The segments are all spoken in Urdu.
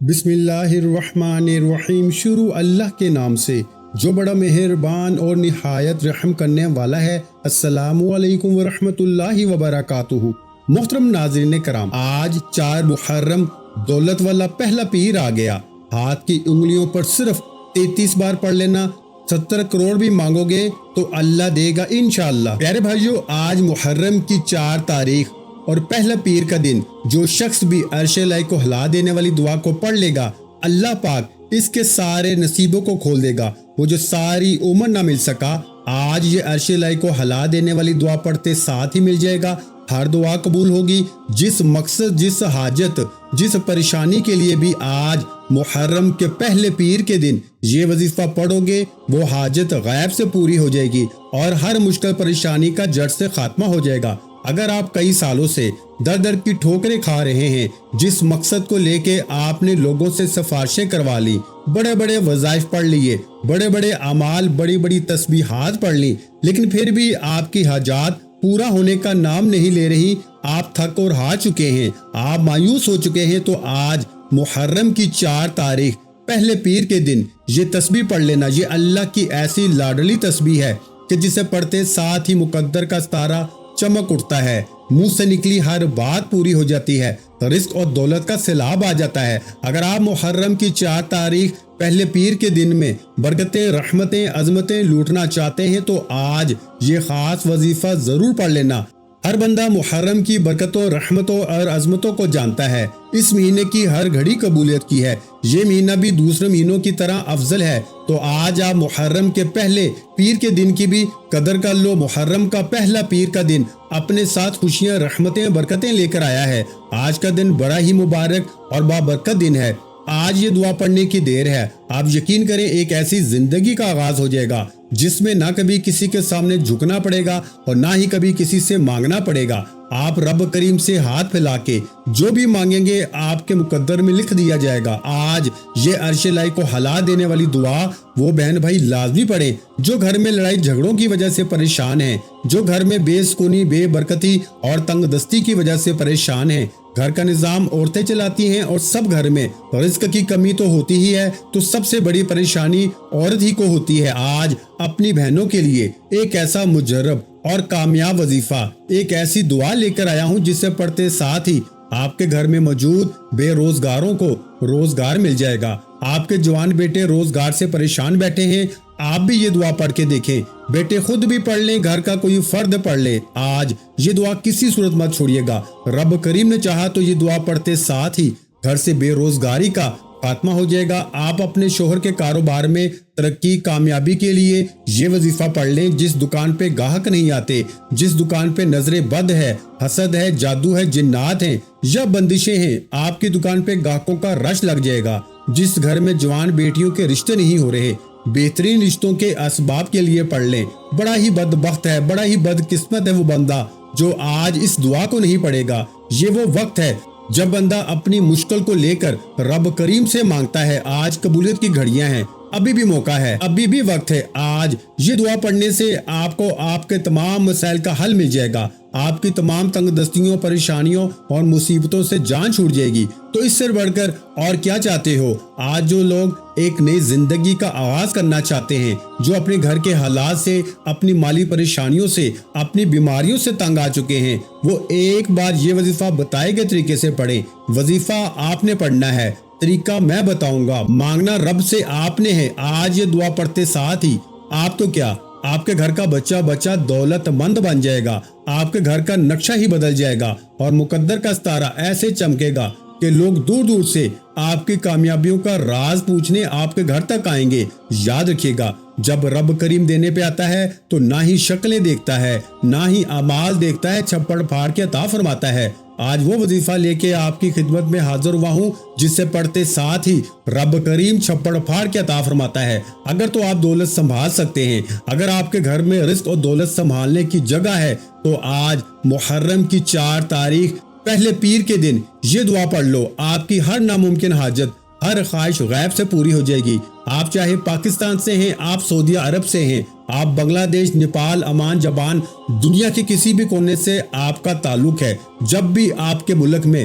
بسم اللہ الرحمن الرحیم۔ شروع اللہ کے نام سے جو بڑا مہربان اور نہایت رحم کرنے والا ہے۔ السلام علیکم ورحمۃ اللہ وبرکاتہ۔ محترم ناظرین کرام، آج 4 محرم دولت والا پہلا پیر آ گیا۔ ہاتھ کی انگلیوں پر صرف 33 بار پڑھ لینا، 70 کروڑ بھی مانگو گے تو اللہ دے گا انشاءاللہ۔ پیارے بھائیو، آج محرم کی 4 تاریخ اور پہلا پیر کا دن، جو شخص بھی عرش الہی کو ہلا دینے والی دعا کو پڑھ لے گا، اللہ پاک اس کے سارے نصیبوں کو کھول دے گا۔ وہ جو ساری عمر نہ مل سکا، آج یہ عرش الہی کو ہلا دینے والی دعا پڑھتے ساتھ ہی مل جائے گا۔ ہر دعا قبول ہوگی۔ جس مقصد، جس حاجت، جس پریشانی کے لیے بھی آج محرم کے پہلے پیر کے دن یہ وظیفہ پڑھو گے، وہ حاجت غیب سے پوری ہو جائے گی اور ہر مشکل پریشانی کا جڑ سے خاتمہ ہو جائے گا۔ اگر آپ کئی سالوں سے در در کی ٹھوکریں کھا رہے ہیں، جس مقصد کو لے کے آپ نے لوگوں سے سفارشیں کروا لی، بڑے بڑے وظائف پڑھ لیے، بڑے بڑے اعمال، بڑی بڑی تسبیحات پڑھ لی، لیکن پھر بھی آپ کی حاجات پورا ہونے کا نام نہیں لے رہی، آپ تھک اور ہار چکے ہیں، آپ مایوس ہو چکے ہیں، تو آج محرم کی 4 تاریخ پہلے پیر کے دن یہ تسبیح پڑھ لینا۔ یہ اللہ کی ایسی لاڈلی تسبیح ہے کہ جسے پڑھتے ساتھ ہی مقدر کا ستارہ چمک اٹھتا ہے، منہ سے نکلی ہر بات پوری ہو جاتی ہے، رزق اور دولت کا سیلاب آ جاتا ہے۔ اگر آپ محرم کی 4 تاریخ پہلے پیر کے دن میں برکتیں، رحمتیں، عظمتیں لوٹنا چاہتے ہیں تو آج یہ خاص وظیفہ ضرور پڑھ لینا۔ ہر بندہ محرم کی برکتوں، رحمتوں اور عظمتوں کو جانتا ہے۔ اس مہینے کی ہر گھڑی قبولیت کی ہے۔ یہ مہینہ بھی دوسرے مہینوں کی طرح افضل ہے، تو آج آپ محرم کے پہلے پیر کے دن کی بھی قدر کر لو۔ محرم کا پہلا پیر کا دن اپنے ساتھ خوشیاں، رحمتیں، برکتیں لے کر آیا ہے۔ آج کا دن بڑا ہی مبارک اور بابرکت دن ہے۔ آج یہ دعا پڑھنے کی دیر ہے۔ آپ یقین کریں، ایک ایسی زندگی کا آغاز ہو جائے گا جس میں نہ کبھی کسی کے سامنے جھکنا پڑے گا اور نہ ہی کبھی کسی سے مانگنا پڑے گا۔ آپ رب کریم سے ہاتھ پھیلا کے جو بھی مانگیں گے آپ کے مقدر میں لکھ دیا جائے گا۔ آج یہ عرش الہی کو ہلا دینے والی دعا وہ بہن بھائی لازمی پڑھیں جو گھر میں لڑائی جھگڑوں کی وجہ سے پریشان ہیں، جو گھر میں بے سکونی، بے برکتی اور تنگ دستی کی وجہ سے پریشان ہیں۔ گھر کا نظام عورتیں چلاتی ہیں اور سب گھر میں رزق کی کمی تو ہوتی ہی ہے، تو سب سے بڑی پریشانی عورت ہی کو ہوتی ہے۔ آج اپنی بہنوں کے لیے ایک ایسا مجرب اور کامیاب وظیفہ، ایک ایسی دعا لے کر آیا ہوں جسے پڑھتے ساتھ ہی آپ کے گھر میں موجود بے روزگاروں کو روزگار مل جائے گا۔ آپ کے جوان بیٹے روزگار سے پریشان بیٹھے ہیں، آپ بھی یہ دعا پڑھ کے دیکھیں۔ بیٹے خود بھی پڑھ لیں، گھر کا کوئی فرد پڑھ لے۔ آج یہ دعا کسی صورت مت چھوڑیے گا۔ رب کریم نے چاہا تو یہ دعا پڑھتے ساتھ ہی گھر سے بے روزگاری کا خاتمہ ہو جائے گا۔ آپ اپنے شوہر کے کاروبار میں ترقی، کامیابی کے لیے یہ وظیفہ پڑھ لیں۔ جس دکان پہ گاہک نہیں آتے، جس دکان پہ نظر بد ہے، حسد ہے، جادو ہے، جنات ہیں یا بندشیں ہیں، آپ کی دکان پہ گاہکوں کا رش لگ جائے گا۔ جس گھر میں جوان بیٹیوں کے رشتے نہیں ہو رہے، بہترین رشتوں کے اسباب کے لیے پڑھ لیں۔ بڑا ہی بدبخت ہے، بڑا ہی بدقسمت ہے وہ بندہ جو آج اس دعا کو نہیں پڑھے گا۔ یہ وہ وقت ہے جب بندہ اپنی مشکل کو لے کر رب کریم سے مانگتا ہے۔ آج قبولیت کی گھڑیاں ہیں، ابھی بھی موقع ہے، ابھی بھی وقت ہے۔ آج یہ دعا پڑھنے سے آپ کو آپ کے تمام مسائل کا حل مل جائے گا، آپ کی تمام تنگ دستیوں، پریشانیوں اور مصیبتوں سے جان چھوٹ جائے گی۔ تو اس سے بڑھ کر اور کیا چاہتے ہو؟ آج جو لوگ ایک نئی زندگی کا آغاز کرنا چاہتے ہیں، جو اپنے گھر کے حالات سے، اپنی مالی پریشانیوں سے، اپنی بیماریوں سے تنگ آ چکے ہیں، وہ ایک بار یہ وظیفہ بتائے گئے طریقے سے پڑھیں۔ وظیفہ آپ نے پڑھنا ہے، طریقہ میں بتاؤں گا، مانگنا رب سے آپ نے ہے۔ آج یہ دعا پڑھتے ساتھ ہی آپ تو کیا، آپ کے گھر کا بچہ دولت مند بن جائے گا، آپ کے گھر کا نقشہ ہی بدل جائے گا اور مقدر کا ستارہ ایسے چمکے گا کہ لوگ دور دور سے آپ کی کامیابیوں کا راز پوچھنے آپ کے گھر تک آئیں گے۔ یاد رکھیے گا، جب رب کریم دینے پہ آتا ہے تو نہ ہی شکلیں دیکھتا ہے، نہ ہی اعمال دیکھتا ہے، چھپڑ پھاڑ کے عطا فرماتا ہے۔ آج وہ وظیفہ لے کے آپ کی خدمت میں حاضر ہوا ہوں جس سے پڑھتے ساتھ ہی رب کریم چھپڑ پھاڑ کے عطا فرماتا ہے۔ اگر تو آپ دولت سنبھال سکتے ہیں، اگر آپ کے گھر میں رزق اور دولت سنبھالنے کی جگہ ہے، تو آج محرم کی 4 تاریخ پہلے پیر کے دن یہ دعا پڑھ لو۔ آپ کی ہر ناممکن حاجت، ہر خواہش غیب سے پوری ہو جائے گی۔ آپ چاہے پاکستان سے ہیں، آپ سعودی عرب سے ہیں، آپ بنگلہ دیش، نیپال، عمان، جاپان، دنیا کے کسی بھی کونے سے آپ کا تعلق ہے، جب بھی آپ کے ملک میں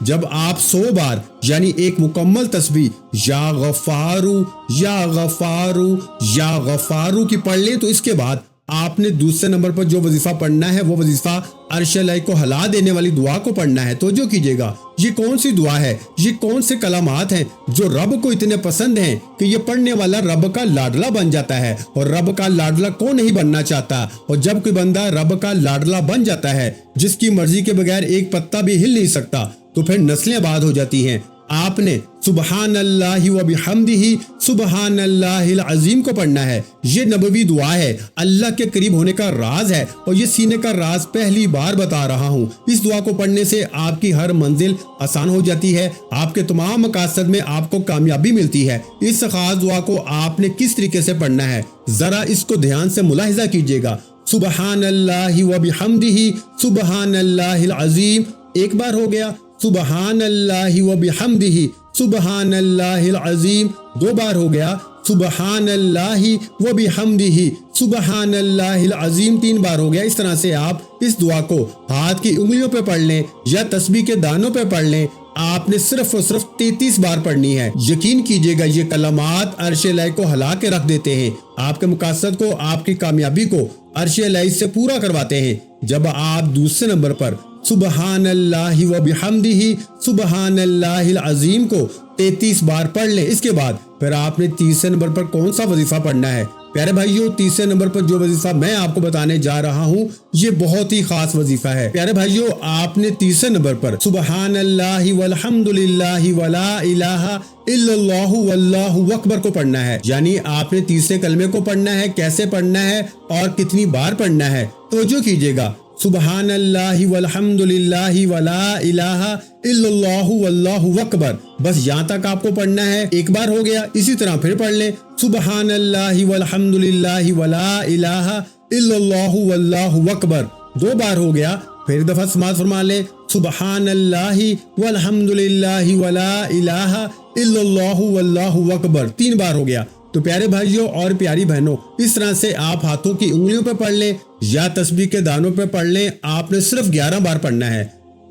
جب آپ 100 بار یعنی ایک مکمل تسبیح یا غفارو یا غفارو یا غفارو کی پڑھ لیں تو اس کے بعد آپ نے دوسرے نمبر پر جو وظیفہ پڑھنا ہے وہ وظیفہ عرش الہی کو ہلا دینے والی دعا کو پڑھنا ہے۔ توجہ کیجیے گا، یہ کون سی دعا ہے، یہ کون سے کلمات ہیں جو رب کو اتنے پسند ہیں کہ یہ پڑھنے والا رب کا لاڈلا بن جاتا ہے۔ اور رب کا لاڈلا کون نہیں بننا چاہتا، اور جب کوئی بندہ رب کا لاڈلا بن جاتا ہے جس کی مرضی کے بغیر ایک پتا بھی ہل نہیں سکتا تو پھر نسلیں آباد ہو جاتی ہیں۔ آپ نے سبحان اللہ و بحمدہ سبحان اللہ العظیم کو پڑھنا ہے۔ یہ نبوی دعا ہے، اللہ کے قریب ہونے کا راز ہے، اور یہ سینے کا راز پہلی بار بتا رہا ہوں۔ اس دعا کو پڑھنے سے آپ کی ہر منزل آسان ہو جاتی ہے، آپ کے تمام مقاصد میں آپ کو کامیابی ملتی ہے۔ اس خاص دعا کو آپ نے کس طریقے سے پڑھنا ہے ذرا اس کو دھیان سے ملاحظہ کیجیے گا۔ سبحان اللہ و بحمدہ سبحان اللہ العظیم ایک بار ہو گیا، سبحان اللہ و بحمدہ سبحان اللہ العظیم 2 بار ہو گیا، سبحان اللہ و بحمدہ سبحان اللہ العظیم 3 بار ہو گیا۔ اس طرح سے آپ اس دعا کو ہاتھ کی انگلیوں پہ پڑھ لیں یا تسبیح کے دانوں پہ پڑھ لیں، آپ نے صرف اور صرف 33 بار پڑھنی ہے۔ یقین کیجئے گا یہ کلمات عرش الہی کو ہلا کے رکھ دیتے ہیں، آپ کے مقاصد کو، آپ کی کامیابی کو عرش الہی سے پورا کرواتے ہیں۔ جب آپ دوسرے نمبر پر سبحان اللہ و بحمدہ سبحان اللہ العظیم کو 33 بار پڑھ لیں، اس کے بعد پھر آپ نے تیسرے نمبر پر کون سا وظیفہ پڑھنا ہے؟ پیارے بھائیوں، تیسرے نمبر پر جو وظیفہ میں آپ کو بتانے جا رہا ہوں یہ بہت ہی خاص وظیفہ ہے۔ پیارے بھائیوں، آپ نے تیسرے نمبر پر سبحان اللہ والحمد للہ ولا الہ الا اللہ واللہ اکبر کو پڑھنا ہے، یعنی آپ نے تیسرے کلمے کو پڑھنا ہے۔ کیسے پڑھنا ہے اور کتنی بار پڑھنا ہے توجہ کیجیے گا۔ سبحان اللہ والحمد للہ ولا الہ الا اللہ واللہ اکبر، بس یہاں تک آپ کو پڑھنا ہے۔ ایک بار ہو گیا، اسی طرح پھر پڑھ لیں سبحان اللہ والحمد للہ ولا الہ الا اللہ واللہ اکبر 2 بار ہو گیا، پھر دفعہ سماعت فرما لیں سبحان اللہ والحمد للہ ولا الہ الا اللہ واللہ اکبر 3 بار ہو گیا۔ تو پیارے بھائیوں اور پیاری بہنوں، اس طرح سے آپ ہاتھوں کی انگلیوں پہ پڑھ لیں یا تسبیح کے دانوں پہ پڑھ لیں، آپ نے صرف 11 بار پڑھنا ہے۔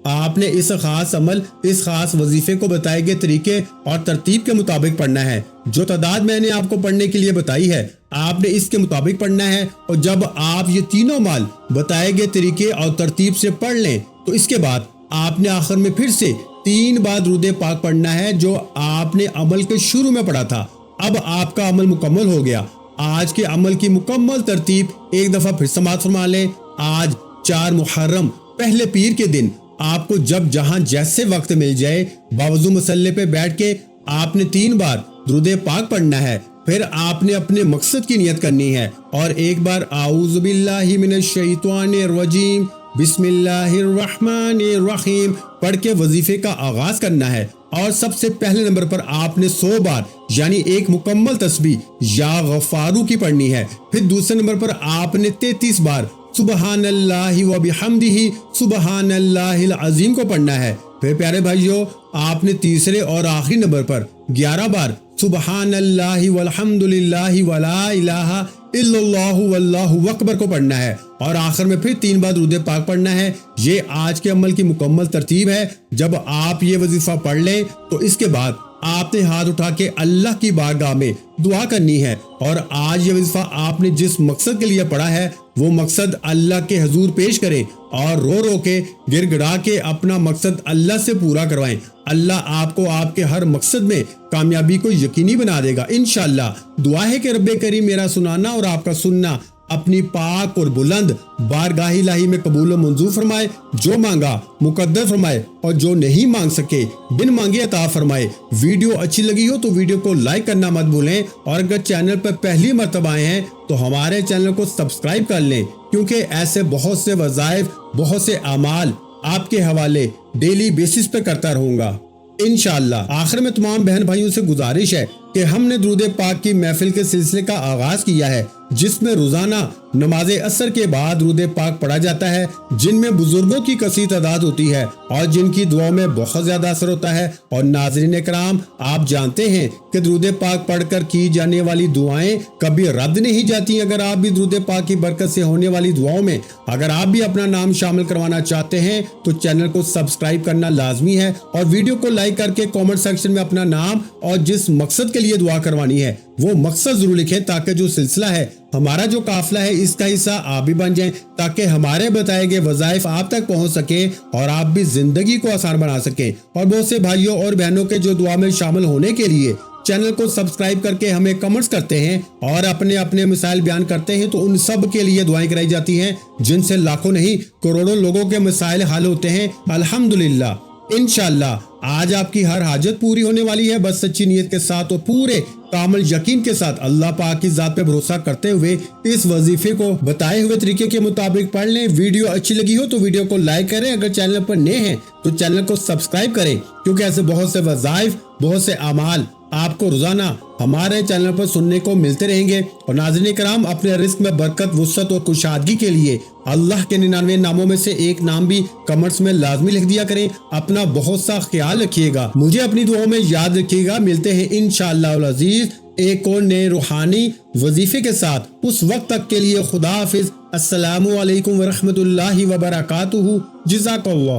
آپ نے اس خاص عمل، اس خاص وظیفے کو بتائے گئے طریقے اور ترتیب کے مطابق پڑھنا ہے۔ جو تعداد میں نے آپ کو پڑھنے کے لیے بتائی ہے آپ نے اس کے مطابق پڑھنا ہے، اور جب آپ یہ تینوں مال بتائے گئے طریقے اور ترتیب سے پڑھ لیں تو اس کے بعد آپ نے آخر میں پھر سے 3 بار درود پاک پڑھنا ہے جو آپ نے عمل کے شروع میں پڑھا تھا۔ اب آپ کا عمل مکمل ہو گیا۔ آج کے عمل کی مکمل ترتیب ایک دفعہ پھر سماعت فرما لیں۔ آج 4 محرم پہلے پیر کے دن آپ کو جب جہاں جیسے وقت مل جائے باوضو مصلی پہ بیٹھ کے آپ نے 3 بار درود پاک پڑھنا ہے۔ پھر آپ نے اپنے مقصد کی نیت کرنی ہے اور ایک بار اعوذ باللہ من الشیطان الرجیم بسم اللہ الرحمن الرحیم پڑھ کے وظیفے کا آغاز کرنا ہے، اور سب سے پہلے نمبر پر آپ نے 100 بار یعنی ایک مکمل تسبیح یا غفارو کی پڑھنی ہے۔ پھر دوسرے نمبر پر آپ نے 33 بار سبحان اللہ و بحمدہ سبحان اللہ العظیم کو پڑھنا ہے۔ پھر پیارے بھائیوں، آپ نے تیسرے اور آخری نمبر پر 11 بار سبحان اللہ والحمد للہ ولا الہ الا اللہ واللہ اکبر کو پڑھنا ہے، اور آخر میں پھر 3 بار درود پاک پڑھنا ہے۔ یہ آج کے عمل کی مکمل ترتیب ہے۔ جب آپ یہ وظیفہ پڑھ لیں تو اس کے بعد آپ نے ہاتھ اٹھا کے اللہ کی بارگاہ میں دعا کرنی ہے، اور آج یہ وظیفہ آپ نے جس مقصد کے لیے پڑھا ہے وہ مقصد اللہ کے حضور پیش کریں اور رو رو کے گر گڑا کے اپنا مقصد اللہ سے پورا کروائیں۔ اللہ آپ کو آپ کے ہر مقصد میں کامیابی کو یقینی بنا دے گا انشاءاللہ۔ دعا ہے کہ رب کریم میرا سنانا اور آپ کا سننا اپنی پاک اور بلند بارگاہ الہی میں قبول و منظور فرمائے، جو مانگا مقدر فرمائے اور جو نہیں مانگ سکے بن مانگے عطا فرمائے۔ ویڈیو اچھی لگی ہو تو ویڈیو کو لائک کرنا مت بھولیں، اور اگر چینل پر پہلی مرتبہ آئے ہیں تو ہمارے چینل کو سبسکرائب کر لیں، کیونکہ ایسے بہت سے وظائف، بہت سے اعمال آپ کے حوالے ڈیلی بیسس پہ کرتا رہوں گا انشاءاللہ۔ آخر میں تمام بہن بھائیوں سے گزارش ہے کہ ہم نے درود پاک کی محفل کے سلسلے کا آغاز کیا ہے، جس میں روزانہ نماز عصر کے بعد درود پاک پڑھا جاتا ہے، جن میں بزرگوں کی کثیر تعداد ہوتی ہے اور جن کی دعاؤں میں بہت زیادہ اثر ہوتا ہے۔ اور ناظرین کرام، آپ جانتے ہیں کہ درود پاک پڑھ کر کی جانے والی دعائیں کبھی رد نہیں جاتی۔ اگر آپ بھی درود پاک کی برکت سے ہونے والی دعاؤں میں اگر آپ بھی اپنا نام شامل کروانا چاہتے ہیں تو چینل کو سبسکرائب کرنا لازمی ہے اور ویڈیو کو لائک کر کے کامنٹ سیکشن میں اپنا نام اور جس مقصد کے لیے دعا کروانی ہے وہ مقصد ضرور لکھیں، تاکہ جو سلسلہ ہے، ہمارا جو قافلہ ہے، اس کا حصہ آپ بھی بن جائیں، تاکہ ہمارے بتائے گئے وظائف آپ تک پہنچ سکیں اور آپ بھی زندگی کو آسان بنا سکیں۔ اور بہت سے بھائیوں اور بہنوں کے جو دعا میں شامل ہونے کے لیے چینل کو سبسکرائب کر کے ہمیں کمنٹس کرتے ہیں اور اپنے مسائل بیان کرتے ہیں، تو ان سب کے لیے دعائیں کرائی جاتی ہیں، جن سے لاکھوں نہیں کروڑوں لوگوں کے مسائل حل ہوتے ہیں الحمدللہ۔ انشاءاللہ آج آپ کی ہر حاجت پوری ہونے والی ہے، بس سچی نیت کے ساتھ اور پورے کامل یقین کے ساتھ اللہ پاک کی ذات پہ بھروسہ کرتے ہوئے اس وظیفے کو بتائے ہوئے طریقے کے مطابق پڑھ لیں۔ ویڈیو اچھی لگی ہو تو ویڈیو کو لائک کریں، اگر چینل پر نئے ہیں تو چینل کو سبسکرائب کریں، کیونکہ ایسے بہت سے وظائف، بہت سے اعمال آپ کو روزانہ ہمارے چینل پر سننے کو ملتے رہیں گے۔ اور ناظرین کرام، اپنے رزق میں برکت، وسعت اور کشادگی کے لیے اللہ کے 99 ناموں میں سے ایک نام بھی کمنٹس میں لازمی لکھ دیا کریں۔ اپنا بہت سا خیال رکھیے گا، مجھے اپنی دعاؤں میں یاد رکھیے گا۔ ملتے ہیں انشاءاللہ العزیز ایک اور نئے روحانی وظیفے کے ساتھ، اس وقت تک کے لیے خدا حافظ۔ السلام علیکم ورحمۃ اللہ وبرکاتہ۔ جزاک اللہ۔